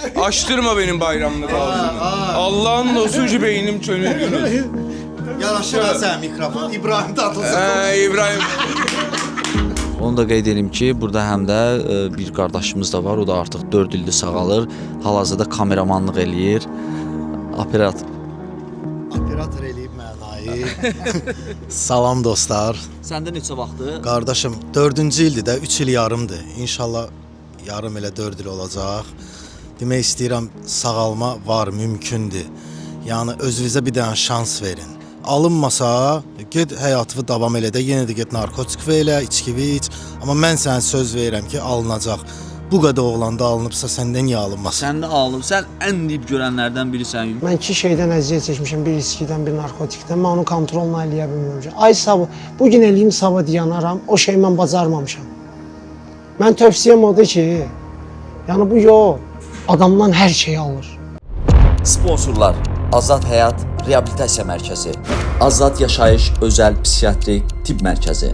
Açtırma benim bayramlık ağzını. Allah'ın olsun ki beynim çönüldünüz. Yaraşır ha sən mikrofon. İbrahim Tatlıses. İbrahim. Onu da qeyd edim ki, burada həm də bir qardaşımız da var. O da artıq 4 ildir sağalır. Hal-hazırda kameramanlıq eləyir. Operator eləyib mənayı. Salam dostlar. Səndə neçə vaxtdır? Qardaşım 4-cü ildir də 3 il yarımdır. İnşallah yarım elə 4 il olacaq. Demək istəyirəm sağalma var, mümkündür. Yəni özünüzə bir dənə şans verin. Alınmasa, get həyatını davam elə də, yenə də get narkotik elə, içki iç. Amma mən sənə söz verirəm ki, alınacaq. Bu qədər oğlanda alınıbsa səndən niyə alınmasın? Sən də alıb, sən ən dib görənlərdən birisən. Mən 2 şeydən əziyyət çəkmişəm, bir içkidən, bir narkotikdən. Mən onu kontrolunu eləyə bilmirəm. Ay sabah, bugün eləyim, sabah diyanaram, o şeyi mən bacarmamışam. Mən tövsiyəm odur ki, yəni bu yol adamdan hər şeyi alır. Sponsorlar: Azad Həyat Reabilitasiya Mərkəzi, Azad Yaşayış Özəl Psixiatrik Tibb Mərkəzi.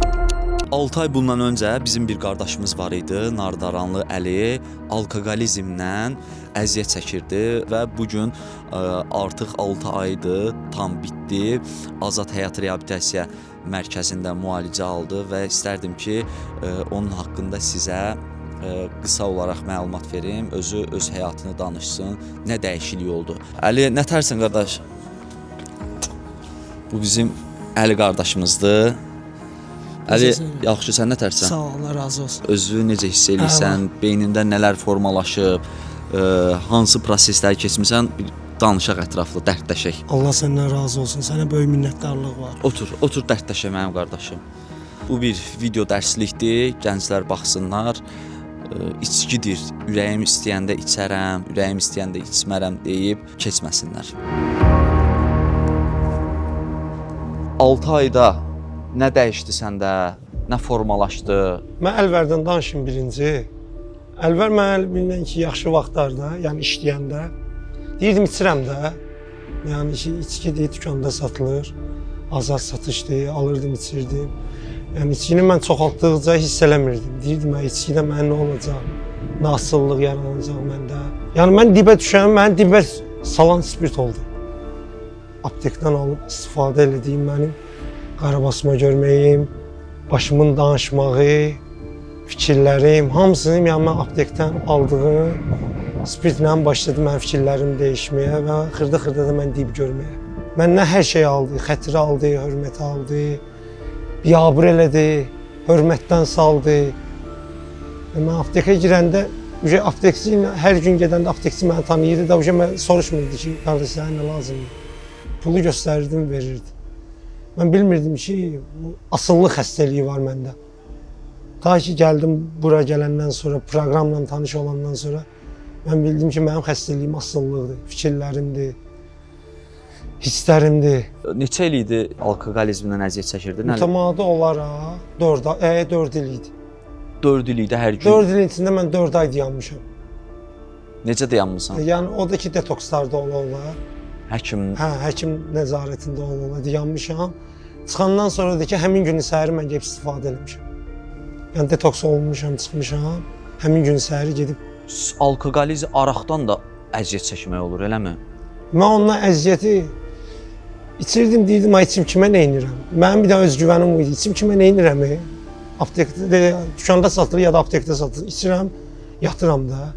6 ay bundan öncə bizim bir qardaşımız var idi, Nardaranlı Əli, alkoqolizmdən əziyyət çəkirdi və bu gün artıq 6 aydır, tam bitdi. Azad Həyat Reabilitasiya Mərkəzində müalicə aldı və istərdim ki, onun haqqında sizə qısa olaraq məlumat verim, özü öz həyatını danışsın, nə dəyişiklik oldu. Əli, nə tərsən qardaş? Bu bizim Əli qardaşımızdır. Əli, yaxşı, sən nə tərsən? Sağ ol, Allah razı olsun. Özünü necə hiss edirsən, beynində nələr formalaşıb, hansı prosesləri keçmirsən, danışaq ətraflı, dərdləşək. Allah səndən razı olsun, sənə böyük minnətdarlıq var. Otur dərdləşək mənim qardaşım. Bu bir video dərslikdir, gənclər baxsınlar. İçkidir, ürəyim istəyəndə içərəm, ürəyim istəyəndə içmərəm deyib keçməsinlər. 6 ayda nə dəyişdi səndə, nə formalaşdı? Mən Əlvərdən danışım birinci. Əlvər mən bilən ki, yaxşı vaxtlarda, yəni işləyəndə deyirdim içirəm də. Yəni ki, içki deyə dükanda satılır, azad satışdır, alırdım, içirdim. Yəni içkini mən çoxaltdıqca hiss eləmirdim. Deyirdim, içkidə mənə nə olacaq? Nasıllıq yaranacaq məndə. Yəni mən dibə düşəm, məni dibə salan spirt oldu. Aptekdən alıb istifadə elədiyim mənim qarabasma görməyim, başımın danışmağı, fikirlərim, hamısını yəni mən aptekdən aldığım spirtlə başladı mənim fikirlərimi dəyişməyə və xırda-xırda da mən dib görməyə. Məndən hər şey aldı, xətiri aldı, hörməti aldı, biabır elədi, hörmətdən saldı. Mən aptekə girəndə, aptekçi ilə hər gün gedəndə aptekçi məni tanıyırdı da, mən soruşmurdu ki, qardaş sənə nə lazımdır. Pulu göstərirdim, verirdi. Mən bilmirdim ki, asıllıq xəstəliyi var məndə. Ta ki, gəldim bura gələndən sonra, proqramla tanış olandan sonra mən bildim ki, mənim xəstəliyim asıllıqdır, fikirlərimdir, hisslərimdir. Neçə il idi alkoqolizmdən əziyyət çəkirdin? Mütəmadi olaraq 4 il idi. 4 il idi hər gün? 4 ilin içində mən 4 ay dayanmışam. Necə dayanmısan? Yəni, oradakı detokslarda ola-ola. Həkim? Hə, həkim nəzarətində ola-ola dayanmışam. Çıxandan sonra da ki, həmin günü səhəri mən gedib istifadə eləmişəm. Yəni, detoks olmuşam, çıxmışam. Həmin günü səhəri gedib... Alkoqolizm araqdan da əziyyət çəkmək olur, eləmi? Mən ondan əziyyəti içirdim, deyirdim, ay içim kimə neynirəm? Mənim bir də özgüvənim idi, içim kimə neynirəm? Aptekdə, dükanda satılır ya da aptekdə satılır. İçirəm, yatıram da.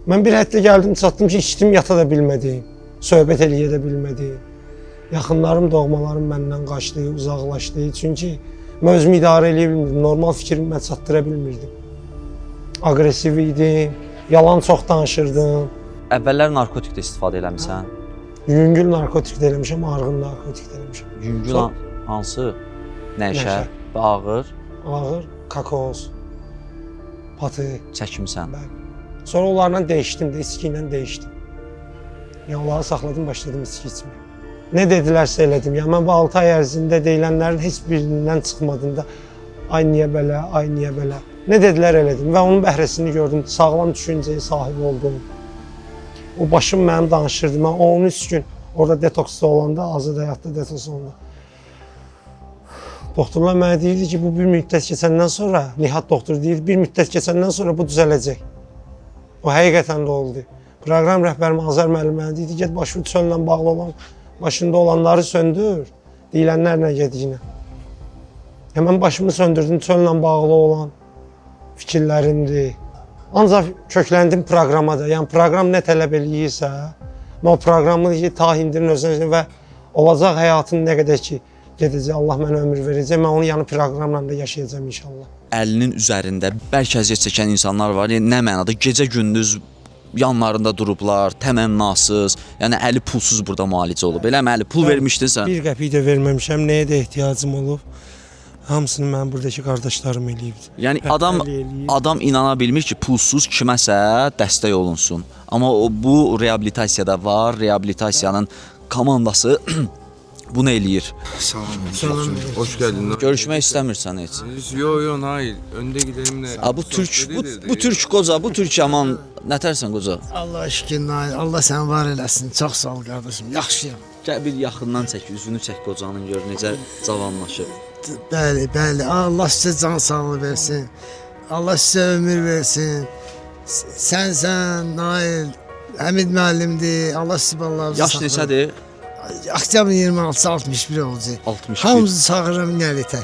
Mən bir həddə gəldim, çatdım ki, içdim, yata da bilmədim. Söhbət eləyə də bilmədim. Yaxınlarım, doğmalarım məndən qaçdı, uzaqlaşdı. Çünki mən özümü idarə eləyə bilmirdim. Normal fikrimi mən çatdıra bilmirdim. Aqressiv idim, yalan çox danışırdım. Əvvəllər narkotik də istifadə eləmişsən? Yüngül narkotik də eləmişəm, ağır narkotik də eləmişəm. Yüngül hansı? Nəşə və ağır? Ağır, kakos, patı. Çəkimsən? Sonra onlarla dəyişdim də, içki ilə dəyişdim. Yəni, onları saxladım, başladım içki içməyə. Nə dedilərsə elədim. Yəni, mən bu 6 ay ərzində deyilənlərin heç birindən çıxmadım da, ay niyə belə, ay niyə belə. Nə dedilər elədim və onun bəhrəsini gördüm, sağlam düşüncəyə sahib oldum. O başım mənim danışırdı, mən 13 gün orada detoksda olanda, azad həyatda detoks olanda. Doktorlar mənə deyirdi ki, bu bir müddət keçəndən sonra, Nihat doktor deyirdi, bir müddət keçəndən sonra bu düzələcək. O həqiqətən də oldu. Proqram rəhbərim Azər müəllim mənə dedi, get başını çöllə bağlı olan, başında olanları söndür, deyilənlərlə gediyinə. Mən başımı söndürdüm, çöllə bağlı olan fikirlərimdir. Ancaq kökləndim proqrama da. Yəni proqram nə tələb eləyirsə, mən o proqramı ta indirin özünə və olacaq həyatın nə qədər ki gedəcək, Allah mənə ömür verəcək, mən onu yəni proqramla da yaşayacağam inşallah. Əlinin üzərində bərk əziyyət çəkən insanlar var. Yəni, nə mənada gecə-gündüz yanlarında durublar, təmənnasız, yəni əli pulsuz burada müalicə olub. Eləmi, əli pul vermişdin sən? Bir qəpik də verməmişəm, nəyə də ehtiyacım olub. Hamısını mənim buradakı qardaşlarım eləyibdi. Yəni adam inana bilmir ki, pulsuz kiməsə dəstək olunsun. Amma bu reabilitasiyada var, reabilitasiyanın komandası bunu eləyir. Salam. Hoş geldin. Görüşmək istəmirsən heç. Yo, hayır. Önde gidelim de. Bu türk qoca, bu türk yaman nətərsən qoca? Allah şükür, Nail. Allah səni var eləsin. Çox sağ ol qardaşım. Yaxşıyam. Gəl bir yaxından çək, üzünü çək qocanın, gör necə cavanlaşıb. Bəli, bəli. Allah sizə can sağlığı versin. Allah sizə ömür versin. Sən, Nail, Həmid müəllimdir. Allah sizə ballarınızı Yaş neçədir? Oktyabrın 26-sı 61 olacaq. 61. Hamımızı çağırıram nəlitə.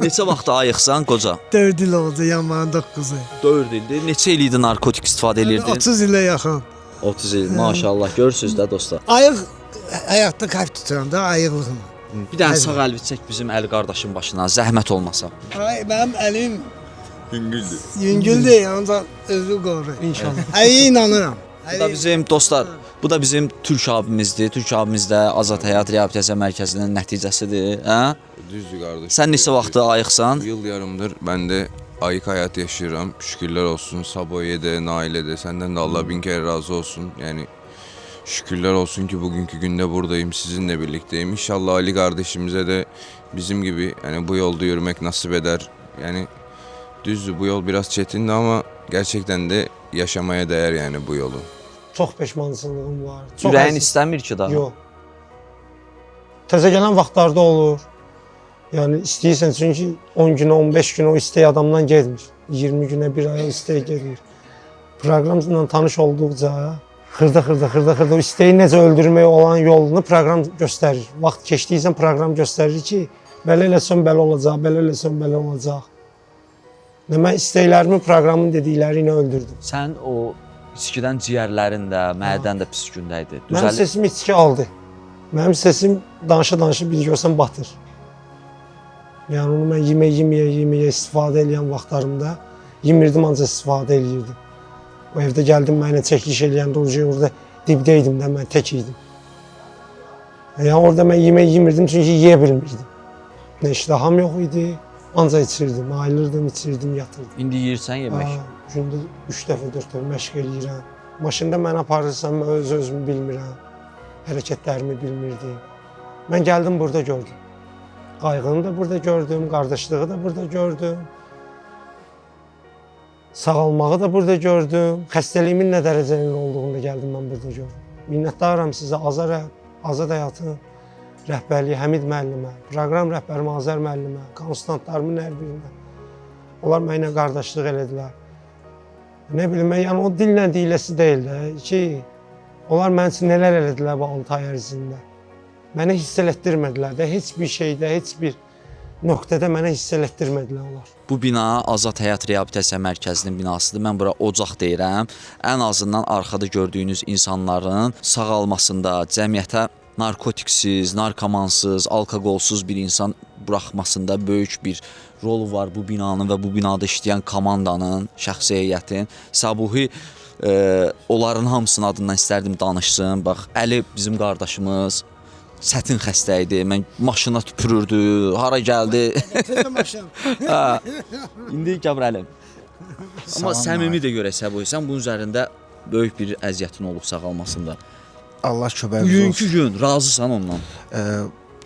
Neçə vaxt ayıqsan qoca? 4 il oldu, yanmanın 9-u. 4 ildir. Neçə il idi narkotik istifadə edirdin? 30 ilə yaxın. 30 il. Maşallah. Görürsüz də dostlar. Ayıq həyatda qayıb tuturam da, ayıqlığım. Bir dənə sağ əlvi çək bizim əli qardaşın başına, zəhmət olmasa. Ay, mənim əlim Hüngüldü. yüngüldür, ancaq özü qorur. İnşallah. Əyə inanıram. Bu da bizim dostlar, bu da bizim Türk abimizdir. Türk abimiz də Azad Həyat Reabilitasiya Mərkəzinin nəticəsidir. Hə? Düzdür kardeşim. Sən neçə vaxtı ayıqsan? Yıl yarımdır ben de ayık hayat yaşıyorum. Şükürler olsun Sabo'ya de, Nail'e de. Senden de Allah bin kere razı olsun. Yani şükürler olsun ki bugünkü günde buradayım. Sizinle birlikteyim. İnşallah Ali kardeşimize de bizim gibi yani bu yolda yürümek nasip eder. Yani düzdür bu yol biraz çetindi ama gerçekten de yaşamaya değer yani bu yolu. Çox peşmançılığım var. Çox Ürəyin əziz- istəmir ki daha. Yox. Təzə gələn vaxtlarda olur. Yəni istəyirsən çünki 10 günə, 15 günə o istək adamdan getmir. 20 günə, bir aya istək getmir. Proqramla tanış olduqca xırda o istəyi necə öldürmək olan yolunu proqram göstərir. Vaxt keçdikcə proqram göstərir ki, belə eləsən belə olacaq, belə eləsən belə olacaq. Mən istəklərimi proqramın dedikləri ilə öldürdüm. Sən o içkidən ciyərlərin də, mədən də pis gündə idi. Mənim sesim içki aldı. Mənim sesim danışa-danışa bir görsən batır. Yəni onu mən yeməyə istifadə edən vaxtlarımda yemirdim, ancaq istifadə eləyirdim. O evdə gəldim mənə çəkiliş eləyəndə orada dibdə idim də, mən tək idim. Yəni orada mən yemək yemirdim çünki yeyə bilmirdim. Nə iştaham yox idi, ancaq içirdim, ayılırdım, içirdim, yatırdım. İndi yeyirsən yemək. Gündə 3 dəfə, 4 dəfə məşq eləyirəm. Maşında mənə aparırsam mən özümü bilmirəm. Hərəkətlərimi bilmirdim. Mən gəldim burada gördüm. Qayğını da burada gördüm, qardaşlığı da burada gördüm. Sağalmağı da burada gördüm. Xəstəliyimin nə dərəcəli olduğunu da gəldim mən burada gördüm. Minnətdaram sizə Azad Həyatın rəhbərliyi Həmid müəllimə, proqram rəhbərim Azər müəllimə, konsultantlarımın hər birinə. Onlar mənimlə qardaşlıq elədilər. Nə bilim, yəni o dillə deyiləsi deyil də ki, onlar mənim üçün nələr elədilər bu 6 ay ərzində. Mənə hiss elətdirmədilər də, heç bir şeydə, heç bir nöqtədə mənə hiss elətdirmədilər onlar. Bu bina Azad Həyat Reabilitasiya Mərkəzinin binasıdır. Mən bura ocaq deyirəm. Ən azından arxada gördüyünüz insanların sağalmasında, cəmiyyətə narkotiksiz, narkomansız, alkoqolsuz bir insan buraxmasında böyük bir rolu var bu binanın və bu binada işləyən komandanın, şəxsi heyətin. Sabuhi onların hamısının adından istərdim danışsın. Bax, Əli bizim qardaşımız çətin xəstə idi. Mən maşına tüpürürdü, hara gəldi. Tezə maşın. İndi Qəbr Əlim. Amma səmimi də görək Sabuhi, sən bunun üzərində böyük bir əziyyətin olub sağalmasında. Allah köməyimiz Bugünkü olsun. gün razısan ondan.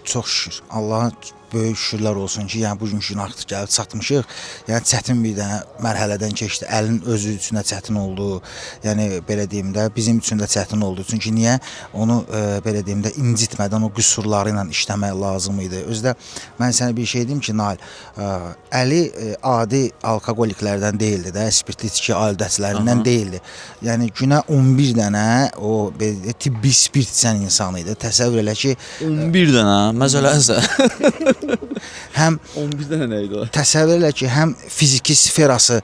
Çox şükür. Allahın böyük şükürlər olsun ki, yəni bugünkü gün artıq gəlib çatmışıq. Yəni çətin bir dənə mərhələdən keçdi. Əlin özü üçün də çətin oldu. Yəni belə deyim də bizim üçün də çətin oldu. Çünki niyə? Onu belə deyim də incitmədən o qüsurları ilə işləmək lazım idi. Özdə mən sənə bir şey deyim ki, Nail, Əli adi alkoqoliklərdən deyildi də, spirtli içki aludəçilərindən deyildi. Yəni günə 11 dənə o belə tibbi spirt içən insan idi. Təsəvvür elə ki, 11 dənə məzələsə. həm 11 dənə nə idi o? təsəvvür elə ki, həm fiziki sferası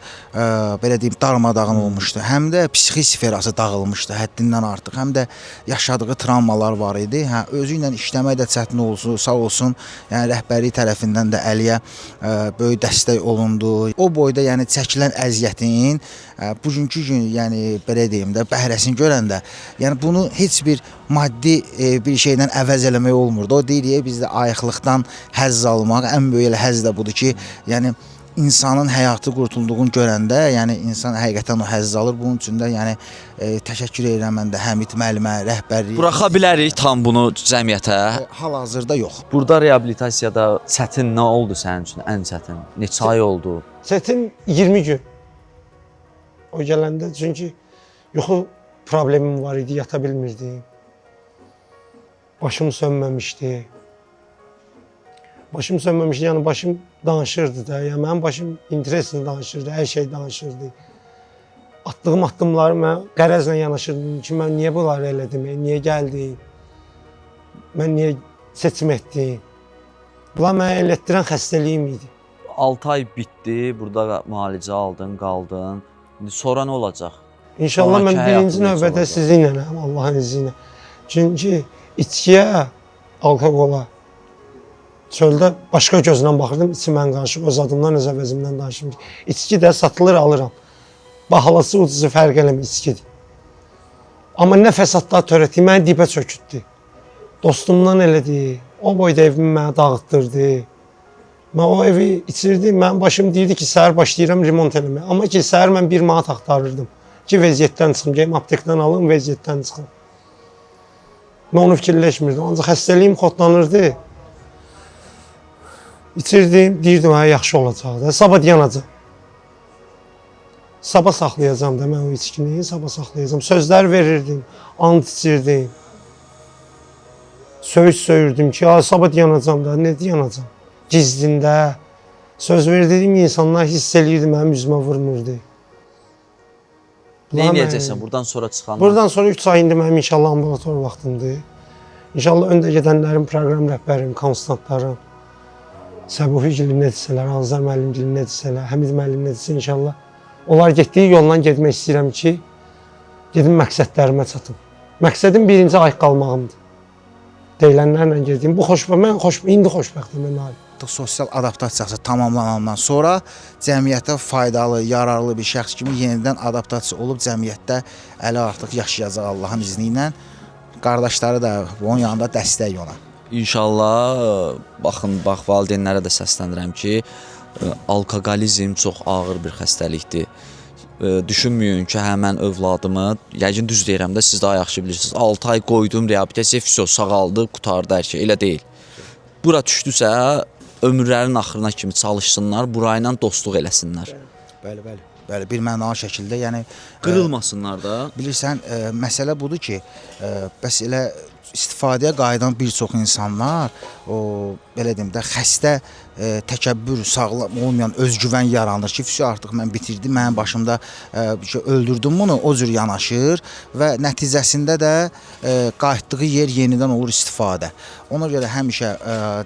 belə deyim darmadağın olmuşdu, həm də psixi sferası dağılmışdı həddindən artıq. Həm də yaşadığı travmalar var idi. Hə, özü ilə işləmək də çətin olsun, sağ olsun. Yəni rəhbərlik tərəfindən də Əliyə böyük dəstək olundu. O boyda yəni çəkilən əziyyətin bugünkü gün yəni belə deyim də bəhrəsini görəndə, yəni bunu heç bir maddi bir şeylə əvəz eləmək olmurdu. O deyir bizdə ayıqlıqdan həzz almaq, ən böyük elə həzz də budur ki, yəni insanın həyatı qurtulduğunu görəndə, yəni insan həqiqətən o həzz alır. Bunun üçün də yəni təşəkkür edirəm mən də Həmid müəllimə, rəhbərlik. Buraxa bilərik tam bunu cəmiyyətə. Hal-hazırda yox. Burada reabilitasiyada çətin nə oldu sənin üçün? Ən çətin. Neçə ay oldu? Çətin 20 gün. O gələndə çünki yuxu problemim var idi, yata bilmirdim. Başım sönməmişdi. Başım sönməmişdi, yəni başım danışırdı da. Yəni mənim başım intereslə danışırdı, hər şey danışırdı. Atdığım addımları mən qərəzlə yanaşırdım ki, mən niyə bunları elədim, niyə gəldim, mən niyə seçim etdim. Bunlar mənə elətdirən xəstəliyim idi. 6 ay bitdi, burada müalicə aldın, qaldın. İndi sonra nə olacaq? İnşallah mən Sonraki birinci həyatın necə növbədə olacaq? sizinləyəm, Allahın izni ilə. Çünki içkiyə, alkoqola, çöldə başqa gözlə baxırdım, içimən qarışıq, öz adımdan, öz əvəzimdən danışım ki, içki də satılır, alıram. Bahalısı, ucuzu fərq eləmir, içkidir. Amma nə fəsadlar törətdi, məni dibə çökütdü. Dostumdan elədi, o boyda evimi mənə dağıtdırdı. Mən o evi içirdim, mənim başım deyirdi ki, səhər başlayıram remont eləməyə. Amma ki, səhər mən 1 manat axtarırdım ki, vəziyyətdən çıxım, gəlim aptekdən alım, vəziyyətdən çıxım. Mən onu fikirləşmirdim, ancaq xəstəliyim xodlanırdı. İçirdim, deyirdim, hə, yaxşı olacaq da, sabah yanacaq. Sabah saxlayacam da, mən o içkini sabah saxlayacam. Sözlər verirdim, ant içirdim. Söyürdüm ki, sabah yanacam da, nə yanacam? Gizlində. Söz verdiğim insanlar hiss eləyirdi, mənim üzümə vurmurdu. Nə edəcəksən buradan sonra çıxandan? Buradan sonra 3 ay indi mənim inşallah ambulator vaxtımdır. İnşallah öndə gedənlərin proqram rəhbərim, konsultantlarım, Səbuhi Gülün nə desələr, Azər müəllim Gülün nə desələr, Həmid müəllim nə desə inşallah. Onlar getdiyi yoldan getmək istəyirəm ki, gedim məqsədlərimə çatım. Məqsədim birinci ayıq qalmağımdır. Deyilənlərlə gedeyim. Bu xoşbəxt, indi xoşbəxtəm mən abi. Sosial adaptasiyası tamamlanandan sonra cəmiyyətə faydalı, yararlı bir şəxs kimi yenidən adaptasiya olub cəmiyyətdə əli artıq yaşayacaq Allahın izni ilə. Qardaşları da onun yanında dəstək ona. İnşallah, baxın, bax, valideynlərə də səslənirəm ki, alkoqolizm çox ağır bir xəstəlikdir. Düşünməyin ki, həmən övladımı, yəqin düz deyirəm də, siz daha yaxşı bilirsiniz, 6 ay qoydum, reabilitasiya, fisyo, sağaldı, qutardı hər şey, elə deyil. Bura düşdüsə, ömürlərin axırına kimi çalışsınlar, burayla dostluq eləsinlər. Bəli, bir mənalı şəkildə, yəni Qırılmasınlar da. Bilirsən, məsələ budur ki, bəs elə istifadəyə qayıdan bir çox insanlar, o belə deyim də, xəstə təkəbbür, sağlam olmayan özgüvən yaranır ki, artıq mən bitirdim, mənim başımda öldürdüm bunu, o cür yanaşır və nəticəsində də qayıtdığı yer yenidən olur istifadə. Ona görə həmişə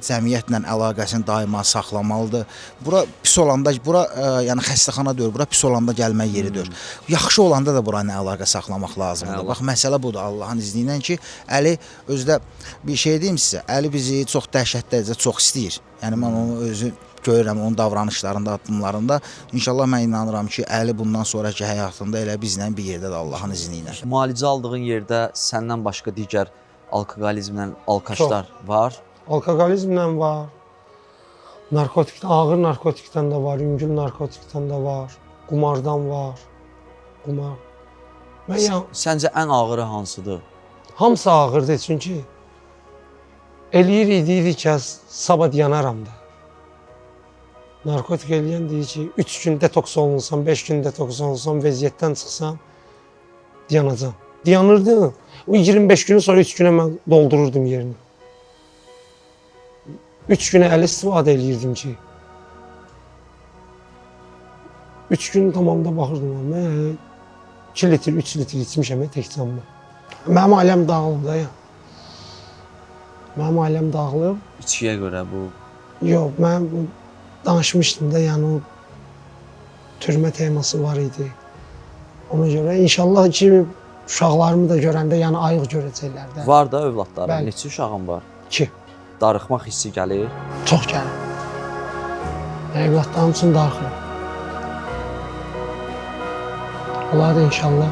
cəmiyyətlə əlaqəsini daima saxlamalıdır. Bura pis olanda, yəni xəstəxana deyil, bura pis olanda gəlmək yeridir. Yaxşı olanda da buranın əlaqə saxlamaq lazımdır. Bax, məsələ budur Allahın izni ilə ki, Əli özdə bir şey deyim sizə, Əli bizi çox dəhşətli dərəcədə çox istəyir. Yəni mən onu özü görürəm, onun davranışlarında, addımlarında. İnşallah mən inanıram ki, Əli bundan sonraki həyatında elə bizlə bir yerdədir Allahın izni ilə. Müalicə aldığın yerdə səndən başqa digər alkoqolizmlə alkaşlar var? Alkoqolizmlə var, ağır narkotikdən də var, yüngül narkotikdən də var, qumardan var. Səncə ən ağırı hansıdır? Hamısı ağırdır çünki eləyir deyir ki, sabah yanaram da. Narkotik eləyən deyir ki, 3 gün detoks olunsam, 5 gün detoks olunsam, vəziyyətdən çıxsam, dayanacam. Dayanırdım. O 25 günü sonra 3 günə mən doldururdum yerini. 3 günə əl istifadə eləyirdim ki. 3 gün tamamda baxırdım. Mən 2 litr, 3 litr içmişəm tək canlı. Mənim ailəm dağılıb da ya. Mənim ailəm dağılıb. İçkiyə görə bu Yox, mən danışmışdım da, yəni o türmə teması var idi. Ona görə inşallah ki, uşaqlarımı da görəndə, yəni ayıq görəcəklər də. var da övladların. Bəli. Neçə uşağın var? 2. Darıxmaq hissi gəlir. Çox gəlir. Evlatlarım üçün darıxıram. Onlar da inşallah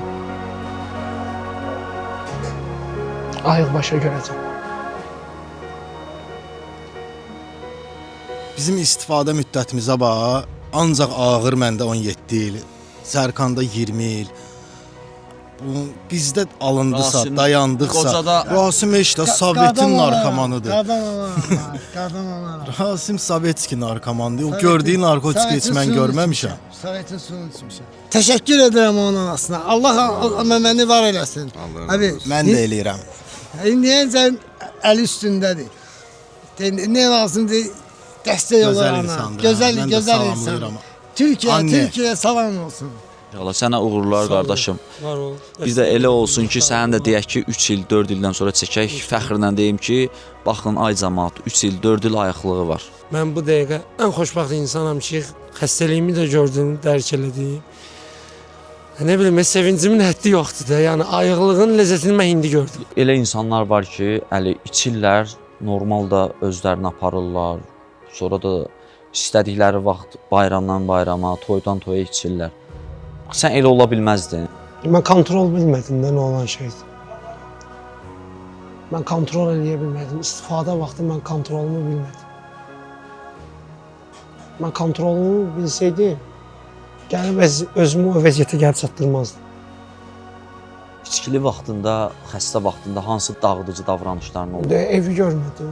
ayıq başa görəcəm. Bizim istifadə müddətimizə bax, ancaq ağır məndə 17 il, Sərkanda 20 il. Bu bizdə alındısa, Rasim dayandıqsa, qocada- Rasim işte Sovetin narkomanıdır. Qadan olar, qadan olar. Rasim Sovetski narkomandır. O gördüyü narkotik heç mən görməmişəm. Sovetin suyunu içmişəm. Təşəkkür edirəm onun anasına. Allah məni var eləsin. Allah Abi, Mən də eləyirəm. İndiyəcə əli üstündədir. Ne lazımdır? Dəstək Gözəl olar ana. insandır, Gözəl, mən də gözəl salamlayıram. insan. Türkiyə, Anne. Türkiyə salam olsun. İnşallah sənə uğurlar qardaşım. Var ol. Bir də elə olsun ki, sənin də deyək ki, 3 il, 4 ildən sonra çəkək, fəxrlə deyim ki, baxın ay cəmaət 3 il, 4 il ayıqlığı var. Mən bu dəqiqə ən xoşbəxt insanam ki, xəstəliyimi də gördüm, dərk elədim. Nə bilim, sevincimin həddi yoxdur da. Yəni ayıqlığın ləzzətini mən indi gördüm. Elə insanlar var ki, əli içirlər, normalda özlərini aparırlar. Sonra da istədikləri vaxt bayramdan bayrama, toydan toya içirlər. Sən elə ola bilməzdin. Mən kontrol bilmədim də nə olan şeydir. Mən kontrol eləyə bilmədim. İstifadə vaxtı mən kontrolumu bilmədim. Mən kontrolumu bilsəydim, gəlib özümü o vəziyyətə gəlib çatdırmazdım. İçkili vaxtında, xəstə vaxtında hansı dağıdıcı davranışların oldu? Evi görmədim.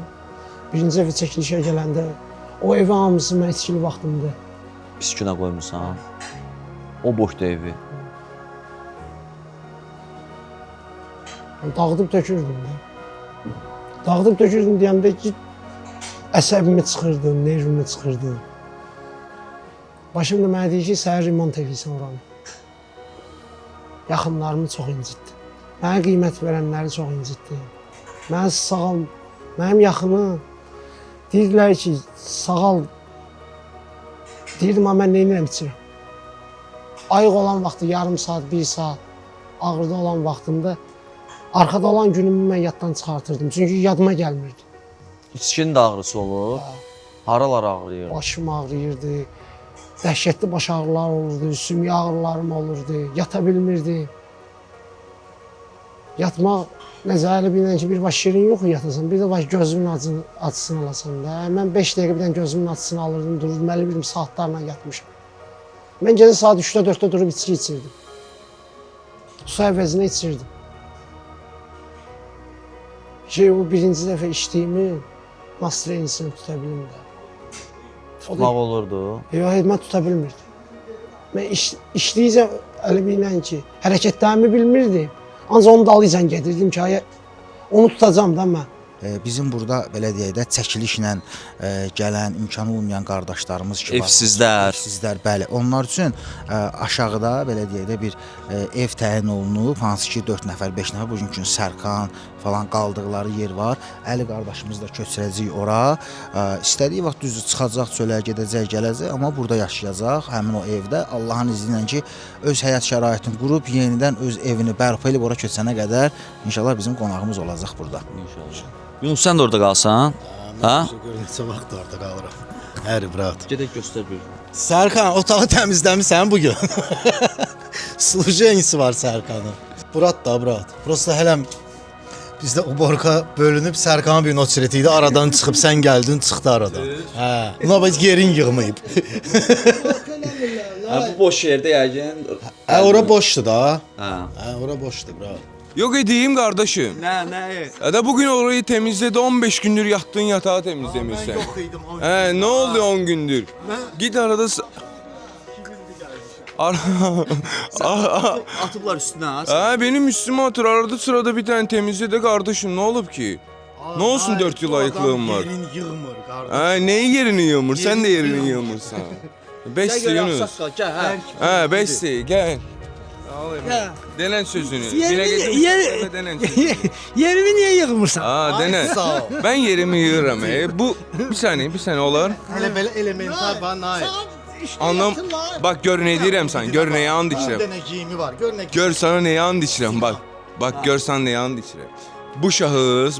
Birinci evi çəkilişə gələndə o evi hamısı mən içkili vaxtımda. Pis günə qoymusan. O boşda evi. Dağıdıb tökürdüm də. Dağıdıb tökürdüm deyəndə ki, əsəbimi çıxırdım, nervimi çıxırdım. Başım da mənə deyir ki, səhər remont edirsən oranı. Yaxınlarımı çox incitdi. Mənə qiymət verənləri çox incitdi. Mən sağal, mənim yaxınım deyirlər ki, sağal. Deyirdim, amma mən neynirəm içirəm. Ayıq olan vaxtı yarım saat, 1 saat, ağırda olan vaxtımda arxada olan günümü mən yaddan çıxartırdım. Çünki yadıma gəlmirdi. İçkinin də ağrısı olur. Haralar ağrıyır? Başım ağrıyırdı, dəhşətli baş ağrılar olurdu, sümük ağrılarım olurdu, yata bilmirdim. Yatmaq nəzərli bilən ki, bir baş şirin yox yatasan, bir də baş gözümün acısını alasan da. Mən 5 dəqiqə birdən gözümün acısını alırdım, dururdum, əli bildim saatlarla yatmışam. Mən gecə saat 3-də 4-də durub içki içirdim. Su əvəzinə içirdim. O birinci dəfə içdiyimi Nasrenisini tuta bilim də. Tutmaq olurdu. Yox, mən tuta bilmirdim. Mən işləyicə əlim ilə ki, hərəkətlərimi bilmirdim. Ancaq onu dalıcan gedirdim ki, onu tutacam da mən. Bizim burada belə deyək də çəkilişlə gələn imkanı olmayan qardaşlarımız ki var. Evsizlər, bəli. Onlar üçün aşağıda belə deyək də bir ev təyin olunub, hansı ki 4 nəfər, 5 nəfər bugünkü gün Sərkan falan qaldıqları yer var. Əli qardaşımız da köçürəcək ora. İstədiyi vaxt düzdür çıxacaq, çölə gedəcək, gələcək, amma burada yaşayacaq həmin o evdə. Allahın izni ilə ki öz həyat şəraitini qurub yenidən öz evini bərpa edib ora köçənə qədər inşallah bizim qonağımız olacaq burada. İnşallah. Yunus sən də orada qalsan? Ha? Neçə vaxt orada qalıram. Hər brat. Gedək göstər bir. Sərkan, otağı təmizləmisən bu gün. Slujenisi var Sərkanın. Brat da brat. Prosta hələm bizdə uborka bölünüb Sərkanın bir noçreti idi. Aradan çıxıb sən gəldin, çıxdı aradan. Hə. Buna bax yerin yığmayıb. Bu boş yerdə yəqin. Hə, ora boşdur da. Hə. Hə, ora boşdur brat. Yok edeyim kardeşim. Ne? Ya da bugün orayı temizledi 15 gündür yattığın yatağı temizlemişsin. idim. Ne oluyor 10 gündür? Git arada Atıblar üstüne ha. benim üstüme otur arada sırada bir tane temizle de kardeşim ne olup ki? Ne olsun 4 yıl ayıklığım var. Yerin yığmır kardeş. Neyi yerini yığmır? Sen de yerini yığmırsan. Beste Yunus. Gel. Beste gel. Ya. Denen sözünü. Yerimi- Dile getirmiş, yer- denen sözünü. Yerimi niye yığmırsan? Dene. Sağ ol. Ben yerimi yığıram. Bu bir saniye olar. Hele böyle elementar bana. Anlam. Bak gör ne direm sen. Gör neye and Bir içirem. tane giyimi var. Gör ne Gör sana neye and içirem bak. Bak gör sana neye and içirem.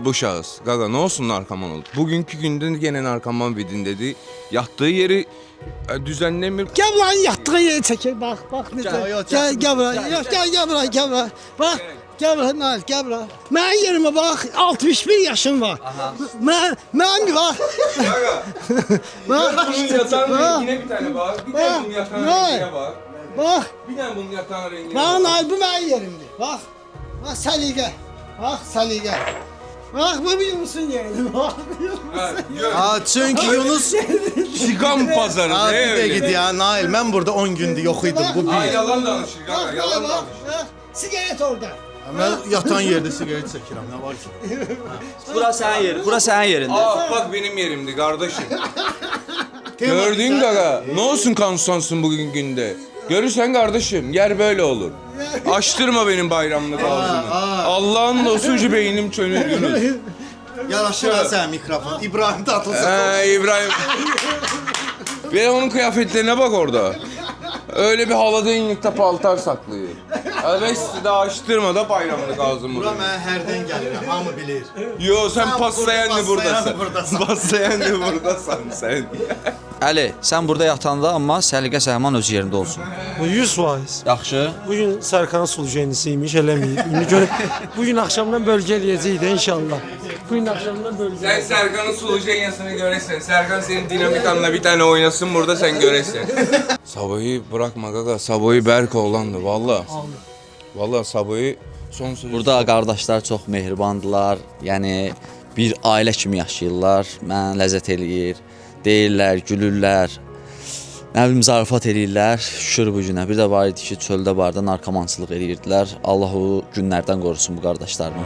Bu şahıs. Gaga ne olsun narkoman oldu. Bugünkü günden gene narkoman bidin dedi. Yattığı yeri düzenlemir. Gel lan yattığı yeri çekil bak Gel, necə. Gel bura. Gel bura. Bak. Gel bura Nail, gel bura. Mənim yerimə bax, 61 yaşım var. Mənim bak. Bak. Bunun yatağın Bak. rengine bir tane bak. Bir tane bunun yatağın Bak. rengine bak. Bak. Bir tane bunun yatağın rengine Bak bak. Nail, bu mənim yerimdir. Bak. Bak səliqə. Bak səliqə. Bak bu Yunus'un yeri. Bak Yunus. çünkü Yunus Şikan pazarı bir değil de mi? git ya Nail. Ben burada 10 gündür yok idim. Bu Ay bir. yalan danışır Bak gaga, yalan bak. danışır. Sigaret orada. Ben yatan yerde sigaret çekiyorum. Ne var ki? Bura sənin yerində. Bak benim yerimdi kardeşim. Gördün gaga. Ne olsun kansusansın bugün günde. Görürsen kardeşim yer böyle olur. Açtırma benim bayramlık ağzını. Allah'ın dostu beynim çönür Yunus. Yaraşır ha sen mikrofon. İbrahim Tatlıses. İbrahim. Ve onun kıyafetlerine bak orada. Öyle bir halada inlikte paltar saklıyor. Vesti de açtırma da bayramlık ağzımı. Bura mən hərdən gəlirəm, hamı bilir. Yo sen paslayanlı buradasın. buradasın. Paslayanlı buradasın sen. Əli, sən burada yatanda amma səliqə səhman öz yerində olsun. Bu 100%. Yaxşı. Bugün Serkan Sulucenisiymiş, eləməyib. İndi gör, bugün akşamdan bölge eləyəcəyik də inşallah. Bugün akşamdan bölge. Sen Serkan'ın solujenyasını göresin. Serkan senin dinamikanla bir tane oynasın burada sen göresin. Sabo'yu bırakma gaga. Sabo'yu Berk oğlandı valla. Valla Sabo'yu son sözü. Burada qardaşlar çox mehribandılar. Yəni bir ailə kimi yaşayırlar. Mən ləzzət eləyir. Deyirlər, gülürlər. Nə bilim zarafat eləyirlər. Şükür bu günə. Bir də var idi ki, çöldə barda narkomançılıq eləyirdilər. Allah o günlərdən qorusun bu qardaşlarımı.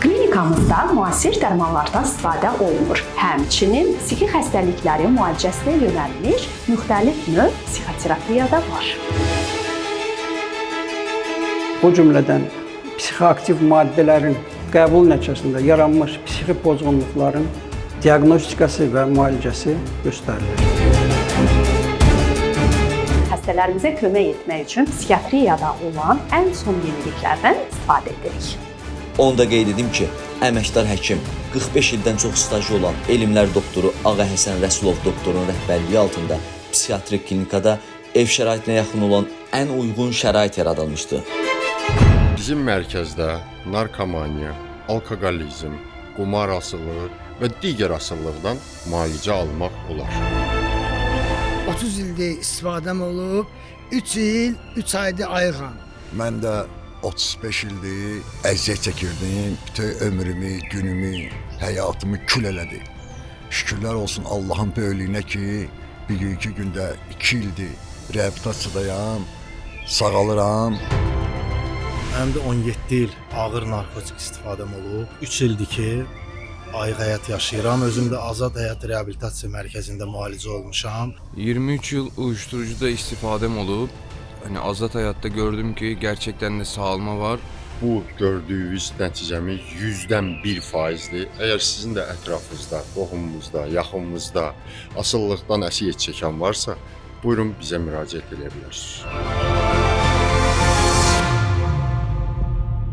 Klinikamızda müasir dərmanlardan istifadə olunur. Həmçinin psixi xəstəliklərin müalicəsinə yönəlmiş müxtəlif növ psixoterapiya da var. O cümlədən psixoaktiv maddələrin qəbul nəticəsində yaranmış psixi pozğunluqların diaqnostikası və müalicəsi göstərilir. Xəstələrimizə kömək etmək üçün psixiatriyada olan ən son yeniliklərdən istifadə edirik. Onu da qeyd edim ki, əməkdar həkim, 45 ildən çox stajı olan elmlər doktoru Ağa Həsən Rəsulov doktorun rəhbərliyi altında psixiatrik klinikada ev şəraitinə yaxın olan ən uyğun şərait yaradılmışdı. Bizim mərkəzdə narkomaniya, alkoqolizm, qumar asılılığı və digər asılılıqdan müalicə almaq olar. 30 ildir istifadəm olub, 3 il, 3 aydır ayıqam. Mən də 35 ildir əziyyət çəkirdim. Bütün ömrümü, günümü, həyatımı kül elədi. Şükürlər olsun Allahın böyüklüyünə ki, bugünkü gündə 2 ildir reabilitasiyadayam, sağalıram. Mənim də 17 il ağır narkotik istifadəm olub. 3 ildir ki, ayıq həyat yaşayıram. Özüm də Azad Həyat Reabilitasiya Mərkəzində müalicə olmuşam. 23 yıl uyuşturucuda istifadem olup hani Azat Hayat'ta gördüm ki gerçekten de sağalma var. Bu gördüyünüz nəticəmi 100-dən 1%dir. Əgər sizin də ətrafınızda, qohumunuzda, yaxınınızda asılılıqdan əziyyət çəkən varsa, buyurun bizə müraciət edə bilərsiniz.